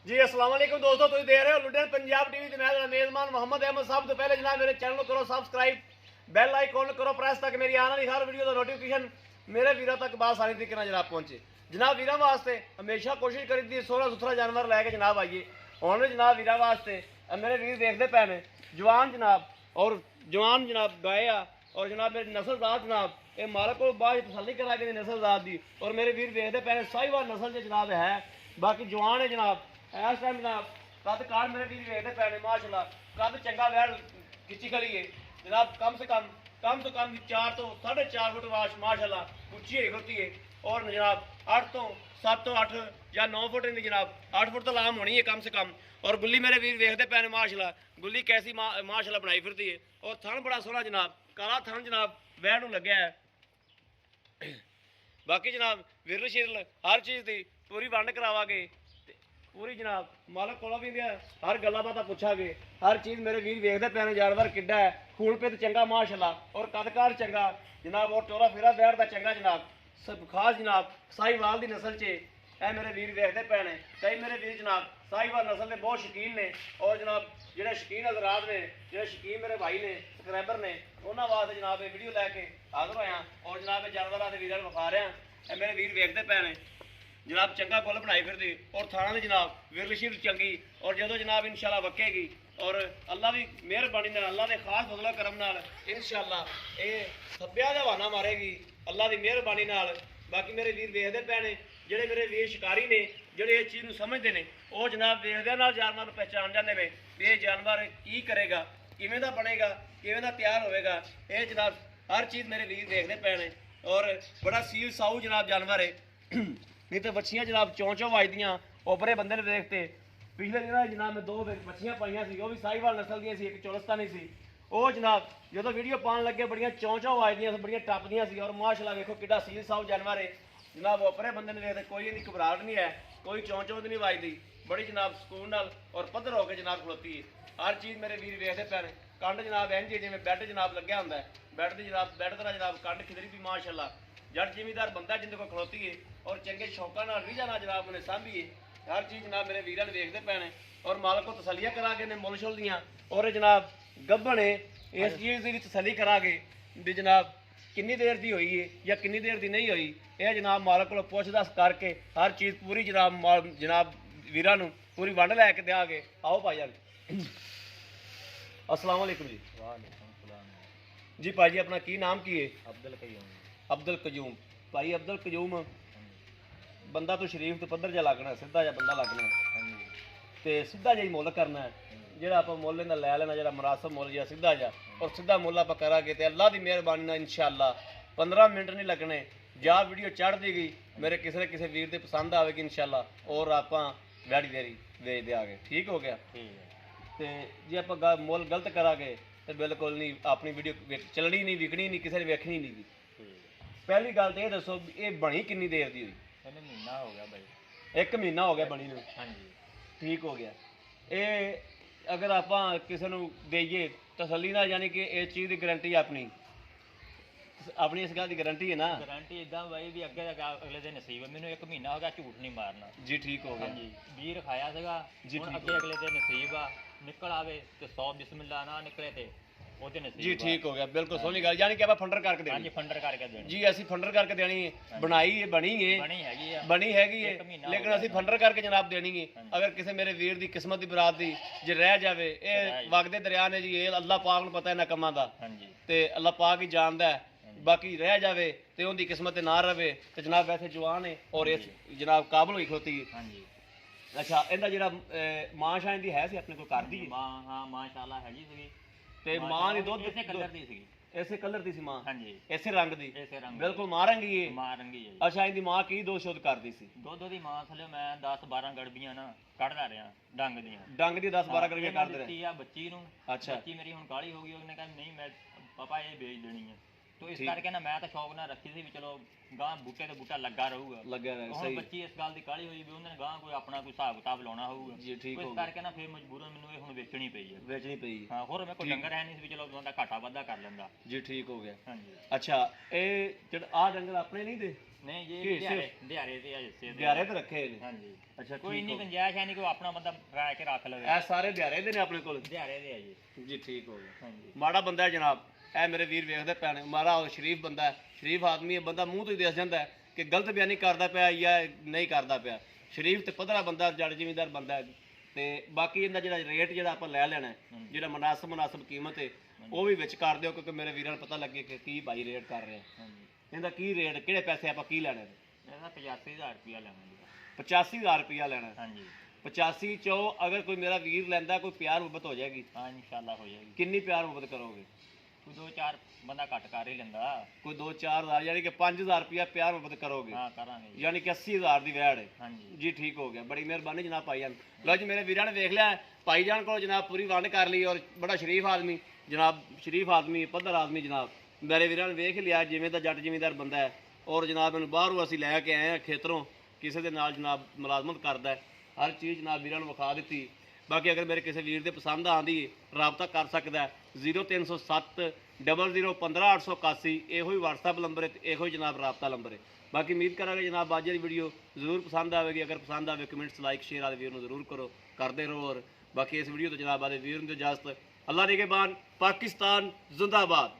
जी अस्सलाम वालेकुम दोस्तों, तुम देख रहे हो लुधियाना पंजाब टीवी ते मैं मेजबान मोहम्मद अहमद साहब। तो पहले जनाब मेरे चैनल को करो सब्सक्राइब, बेल आइकॉन करो प्रेस ताकि मेरी आने वाली हर वीडियो का नोटिफिकेशन मेरे वीरों तक बासानी तरीके नाल जनाब पहुंचे। जनाब वीरों वास्ते हमेशा कोशिश करी दी सोहना सुथरा जानवर लैके जनाब आइए। हुण जनाब वीरों वास्ते मेरे वीर देखते पे ने जवान जनाब और जवान जनाब गाय आ और जनाब मेरी नस्लदार जनाब ये मालक को बाद तसल्ली करा के नस्लदार दी और मेरे वीर देखते पे ने साहिवाल नस्ल से जनाब है। बाकी जवान है जनाब इस टाइम जनाब कद कार मेरे वीर वेखते पे ने माशाल्लाह कद चंगा वैर खिच्ची खड़ी है जनाब। कम से कम 4 तो 4.5 फुट वाश माशाल्लाह उच्ची है होती है और जनाब 8 तो 7 तो 8 या 9 फुट इनकी जनाब 8 फुट तो लाम होनी है कम से कम। और गुल्ली मेरे वीर देखते पे ने माशाल्लाह गुल्ली कैसी माशाल्लाह बनाई फिरती है और थन बड़ा सोहना जनाब काला थन जनाब वैर लग्या है। बाकी जनाब विरल शिरल हर चीज़ की पूरी वंड करावागे पूरी जनाब मालक को भी हर गल्ला बात पूछा गए हर चीज़ मेरे वीर वेखते पे ने जानवर किड्डा है खून पित चंगा माशाल्लाह और कदकार चंगा जनाब और टोरा फेरा बैर का चंगा जनाब सब खास जनाब साहिवाल की नस्ल च ए मेरे वीर वेखते पे ने। कई मेरे वीर जनाब साहिवाल नस्ल के बहुत शौकीन ने और जनाब जो शौकीन हजरात ने जो शौकीन मेरे भाई ने सबसक्राइबर ने उन्होंने वास्ते जनाब ये वीडियो लैके हाजिर होया और जनाब जानवर के वीर विखा रहा मेरे वीर वेखते पे ने जनाब चंगा गुल बनाई फिर और थाना जनाब विरलशील चंगी और जो जनाब इंशाल्लाह वकेगी और अल्लाह की मेहरबानी अल्लाह के खास फजलो करम इंशाल्लाह ये सभ्या का बहाना मारेगी अल्लाह की मेहरबानी। बाकी मेरे वीर वेखते पे ने जोड़े मेरे वीर शिकारी ने जोड़े इस चीज़ को समझते हैं वो जनाब वेखदे जानवर पहचान जाते हैं भी ये जानवर की करेगा किवें दा बनेगा किवें दा तैयार होएगा। ये जनाब हर चीज़ मेरे वीर देखते पे ने और बड़ा सील साऊ जनाब जानवर है। नहीं तो बच्चियाँ जनाब चौं चौं वजदियाँ ओपरे बंदे ने देखते पिछले दिन जनाब मैं 2 बच्चियाँ पाइया सी वो भी साहिवाल नस्ल दी सी एक चौलस्तानी सी वो जनाब जो वीडियो पान लगे बड़िया चौं चौं वजदियाँ बड़िया टपदियाँ सी और माशाल्लाह देखो किड्डा सील साऊ जानवर है जनाब ओपरे बंदे ने देखते कोई इनकी घबराहट नहीं है कोई चौं चौं नहीं वजदी बड़ी जनाब सुकून नाल और पद्धर होकर जनाब खलोती है। हर चीज़ मेरे वीर वेखते पे ने कंड जनाब इंज जिवें बैड जनाब लग्या हुंदा है बैड की जनाब बैड तरह जनाब कंड खिदरी भी माशाल्लाह जट जिमीदार बंदा जिंदे को खलोती है और चंगे शौकों रीझा ना जनाब उन्हें सांभी है। हर चीज़ जनाब मेरे वीर वेखते पे ने और मालक को तसलियाँ करा के ने मुल शुल दियाँ और जनाब गब्बन है इस चीज़ की तसली करा के भी जनाब किन्नी देर की हुई है या किन्नी देर की नहीं हुई यह जनाब मालक को पुछ दस करके हर चीज़ पूरी जनाब जनाब वीरां नूं पूरी वंड लैके देंगे। आओ भाईजान अस्सलाम वालेकुम जी। जी भाई जी अपना की नाम की है? अब्दुल कयूम भाई अब्दुल कयूम बंदा तो शरीफ तो पद्धर जा लगना सीधा जा बंदा लगना तो सीधा जा मुल करना है जो आप मुल इन्हें लै लेना जो मुनासब मुल जा सीधा जा और सीधा मुल आप करा तो अल्लाह की मेहरबानी इंशाअल्लाह 15 मिनट नहीं लगने जा वीडियो चढ़ दी गई मेरे किसी न किसी वीर के पसंद आएगी इंशाअल्लाह और आप वैड़ी देरी भेज देंगे। ठीक हो गया तो जे आप मुल गलत करा तो बिल्कुल नहीं अपनी वीडियो चलनी नहीं विकनी नहीं किसी ने वेखनी नहीं। पहली गल तो ये दसो ये बनी किन्नी देर की हुई? महीना हो गया भाई। 1 महीना हो गया बनी नूं। हाँ जी ठीक हो गया। ये अगर आप किसी को दईए तसली ना यानी कि इस चीज़ की गारंटी अपनी अपनी इस गल की गारंटी है ना? गारंटी इदा भाई भी अगे अगले दिन नसीब मैंने 1 महीना हो गया झूठ नहीं मारना जी। ठीक हो गया। हाँ जी 20 रखाया सीगा जी हुण ठीक अगे अगले दिन नसीब आ निकल आवे तो 100 बिस्मिल्लाह ना निकले तो ਉਹਦੇ ਨਸੀਬ जी ठीक हो गया बिल्कुल सोहनी गल यानी कि आप फंडर करके हाँ जी देनी फंडर करके देनी जी असं फंडर करके देनी है बनाई है बनी है बनी हैगी आ बनी हैगी है 1 महीना लेकिन असं फंडर करके जनाब देनी है। अगर किसी मेरे वीर की किस्मत की बरात की जे रह जाए ये वगदे दरिया ने जी ये अल्लाह पाक नूं पता इन्हां कमां दा हाँ जी ते अल्लाह पाक ही जानदा है बाकी रह जाए तो उनकी किस्मत ना रहे तो जनाब वैसे जवान है और इस जनाब काबल हुई खलोती है। हाँ जी अच्छा इनका जो मां शां इहदी है सी अपने कोल कर दी मां हाँ माशाल्लाह हैगी सीगी ते मां दी दुध इसे कलर दी सीगी इसे कलर दी सी मां हाँ जी इसे रंग दी इसे रंग बिल्कुल मां रंगी है। मां रंगी है अच्छा इनकी मां की दो शुद्ध करती सी ਦੁੱਧ ਦੀ ਮਾਂ ਥਲੇ ਮੈਂ 10 12 ਗੜਬੀਆਂ ਨਾ ਕੱਢ ਲੈ ਰਿਹਾ ਡੰਗ ਦੀਆਂ ਡੰਗ ਦੀ 10 12 ਕਰਕੇ ਕਰਦੇ ਰਹੇ। ਦਿੱਤੀ ਆ ਬੱਚੀ ਨੂੰ ਅੱਛਾ ਬੱਚੀ ਮੇਰੀ ਹੁਣ ਕਾਲੀ ਹੋ ਗਈ ਉਹਨੇ ਕਹਿੰਦਾ ਨਹੀਂ ਮੈਂ ਪਾਪਾ ਇਹ ਵੇਚ ਦੇਣੀ ਹੈ ਤੋ ਇਸ ਕਰਕੇ ਨਾ ਮੈਂ ਤਾਂ ਸ਼ੌਕ ਨਾਲ ਰੱਖੀ ਸੀ ਵੀ ਚਲੋ ਗਾਂ ਬੂਟੇ ਤੇ ਬੂਟਾ ਲੱਗਾ ਰਹੂਗਾ, ਲੱਗਿਆ ਰਹੇ। ਹੁਣ ਸਹੀ ਬੱਚੀ ਇਸ ਗੱਲ ਦੀ ਕਾਹਲੀ ਹੋਈ ਵੀ ਉਹਨਾਂ ਨੇ ਗਾਂ ਕੋਈ ਆਪਣਾ ਕੋਈ ਹਿਸਾਬ ਕਿਤਾਬ ਲਾਉਣਾ ਹੋਊਗਾ ਜੀ, ਠੀਕ ਇਸ ਹੋ ਗਿਆ, ਕਰਕੇ ਨਾ ਫਿਰ ਮਜਬੂਰਨ ਮੈਨੂੰ ਇਹ ਹੁਣ ਵੇਚਣੀ ਪਈ ਹੈ। ਵੇਚਣੀ ਪਈ। ਹਾਂ ਹੋਰ ਮੇਰੇ ਕੋਲ ਡੰਗਰ ਹੈ ਨਹੀਂ ਸੀ ਵੀ ਚਲੋ ਬੰਦਾ ਘਾਟਾ ਵਾਧਾ ਕਰ ਲੈਂਦਾ ਜੀ, ਠੀਕ ਹੋ ਗਿਆ। ਹਾਂਜੀ। ਅੱਛਾ, ਇਹ ਜਿਹੜਾ ਆ ਡੰਗਰ ਆਪਣੇ ਨਹੀਂ ਦੇ ਨਹੀਂ ਜੀ ਕੀ ਹਿੱਸੇ? ਦਿਹਾੜੇ ਤੇ ਆ ਹਿੱਸੇ ਦੇ। ਦਿਹਾਰੇ ਤੇ ਰੱਖੇ ਨੇ? ਹਾਂਜੀ। ਅੱਛਾ, ਕੋਈ ਠੀਕ ਇੰਨੀ ਹੋ ਗਿਆ। ਗੁੰਜਾਇਸ਼ ਹੈ ਨਹੀਂ ਕੋਈ ਆਪਣਾ ਬੰਦਾ ਰਾਇ ਕੇ ਰੱਖ ਲਵੇ। ਇਹ ਸਾਰੇ ਦਿਹਾਰੇ ਦੇ ਨੇ ਆਪਣੇ ਕੋਲ? ਦਿਹਾੜੇ ਦੇ ਆ ਜੀ। ਜੀ, ਠੀਕ ਹੋ ਗਿਆ। ਹਾਂਜੀ। ਮਾੜਾ ਬੰਦਾ ਹੈ ਜਨਾਬ, ਇਹ ਮੇਰੇ ਵੀਰ ਵੇਖਦੇ ਪੈਣੇ, ਮਾਰਾ ਉਹ ਸ਼ਰੀਫ ਬੰਦਾ ਹੈ, ਸ਼ਰੀਫ ਆਦਮੀ ਹੈ, ਬੰਦਾ ਮੂੰਹ ਤੋਂ ਹੀ ਦਿਸ ਜਾਂਦਾ ਹੈ ਕਿ ਗਲਤ ਬਿਆਨੀ ਕਰਦਾ ਪਿਆ ਜਾਂ ਨਹੀਂ ਕਰਦਾ ਪਿਆ। ਸ਼ਰੀਫ ਤੇ ਪੱਧਰਾ ਬੰਦਾ, ਜੱਟ ਜ਼ਿਮੀਂਦਾਰ ਬੰਦਾ ਹੈ। ਤੇ ਬਾਕੀ ਇਹਦਾ ਜਿਹੜਾ ਰੇਟ ਜਿਹੜਾ ਆਪਾਂ ਲੈ ਲੈਣਾ ਹੈ, ਜਿਹੜਾ ਮੁਨਾਸਬ ਕੀਮਤ ਹੈ ਉਹ ਵੀ ਵਿੱਚ ਕਰ ਦਿਓ, ਕਿਉਂਕਿ ਮੇਰੇ ਵੀਰਾਂ ਨੂੰ ਪਤਾ ਲੱਗੇ ਕਿ ਕੀ ਭਾਈ ਰੇਟ ਕਰ ਰਿਹਾ। ਹਾਂਜੀ। ਇਹਦਾ ਕੀ ਰੇਟ, ਕਿਹੜੇ ਪੈਸੇ ਆਪਾਂ ਕੀ ਲੈਣੇ ਨੇ? ਇਹਦਾ 85,000 ਰੁਪਇਆ ਲੈਣਾ ਜੀ। 85,000 ਰੁਪਇਆ ਲੈਣਾ। ਹਾਂਜੀ। 85 ਚੋਂ ਅਗਰ ਕੋਈ ਮੇਰਾ ਵੀਰ ਲੈਂਦਾ, ਕੋਈ ਪਿਆਰ ਮੁਹੱਬਤ ਹੋ ਜਾਏਗੀ? ਹਾਂ ਇਨਸ਼ਾਅੱਲਾ ਹੋ ਜਾਏਗੀ। ਕਿੰਨੀ ਪਿਆਰ ਮੁਹੱਬਤ ਕਰੋਗੇ? ਕੋਈ 2-4 ਬੰਦਾ ਘੱਟ ਕਰ ਹੀ ਲੈਂਦਾ। ਕੋਈ 2-4 ਹਜ਼ਾਰ, ਯਾਨੀ ਕਿ 5,000 ਰੁਪਇਆ ਪਿਆਰ ਮੁਹੱਬਤ ਕਰੋਗੇ? ਹਾਂ ਕਰਾਂਗੇ ਜੀ। ਯਾਨੀ ਕਿ 80,000 ਦੀ ਵੈੜ ਹੈ। ਹਾਂਜੀ। ਜੀ, ਠੀਕ ਹੋ ਗਿਆ। ਬੜੀ ਮਿਹਰਬਾਨੀ ਜਨਾਬ ਭਾਈਜਾਨ। ਲਓ ਜੀ, ਮੇਰੇ ਵੀਰਾਂ ਨੇ ਵੇਖ ਲਿਆ, ਭਾਈਜਾਨ ਕੋਲ ਜਨਾਬ ਪੂਰੀ ਵੰਡ ਕਰ ਲਈ, ਔਰ ਬੜਾ ਸ਼ਰੀਫ ਆਦਮੀ ਜਨਾਬ, ਸ਼ਰੀਫ ਆਦਮੀ, ਪੱਧਰ ਆਦਮੀ ਜਨਾਬ। ਮੇਰੇ ਵੀਰਾਂ ਨੇ ਵੇਖ ਲਿਆ ਜਿਵੇਂ ਦਾ ਜੱਟ ਜ਼ਿਮੀਂਦਾਰ ਬੰਦਾ ਹੈ, ਔਰ ਜਨਾਬ ਇਹਨੂੰ ਬਾਹਰੋਂ ਅਸੀਂ ਲੈ ਕੇ ਆਏ ਹਾਂ ਖੇਤਰੋਂ, ਕਿਸੇ ਦੇ ਨਾਲ ਜਨਾਬ ਮੁਲਾਜ਼ਮਤ ਕਰਦਾ ਹੈ। ਹਰ ਚੀਜ਼ ਜਨਾਬ ਵੀਰਾਂ ਨੂੰ ਵਿਖਾ ਦਿੱਤੀ। ਬਾਕੀ ਅਗਰ ਮੇਰੇ ਕਿਸੇ ਵੀਰ ਦੇ ਪਸੰਦ ਆਉਂਦੀ ਹੈ, ਰਾਬਤਾ ਕਰ ਸਕਦਾ ਹੈ। 0307 00 15 881 ਇਹੋ ਹੀ WhatsApp ਨੰਬਰ ਹੈ, ਤੇ ਇਹੋ ਹੀ ਜਨਾਬ ਰਾਬਤਾ ਨੰਬਰ ਹੈ। ਬਾਕੀ ਉਮੀਦ ਕਰਾਂਗੇ ਜਨਾਬ ਅੱਜ ਦੀ ਵੀਡੀਓ ਜ਼ਰੂਰ ਪਸੰਦ ਆਵੇਗੀ। ਅਗਰ ਪਸੰਦ ਆਵੇ ਕਮੈਂਟਸ, ਲਾਈਕ, ਸ਼ੇਅਰ ਆਦਿ ਵੀਰ ਨੂੰ ਜ਼ਰੂਰ ਕਰੋ, ਕਰਦੇ ਰਹੋ। ਔਰ ਬਾਕੀ ਇਸ ਵੀਡੀਓ ਤੋਂ ਜਨਾਬ ਆਦੇ ਵੀਰ ਨੂੰ ਇਜਾਜ਼ਤ। ਅੱਲਾ ਨਿਗਹਿਬਾਨ। ਪਾਕਿਸਤਾਨ ਜ਼ਿੰਦਾਬਾਦ।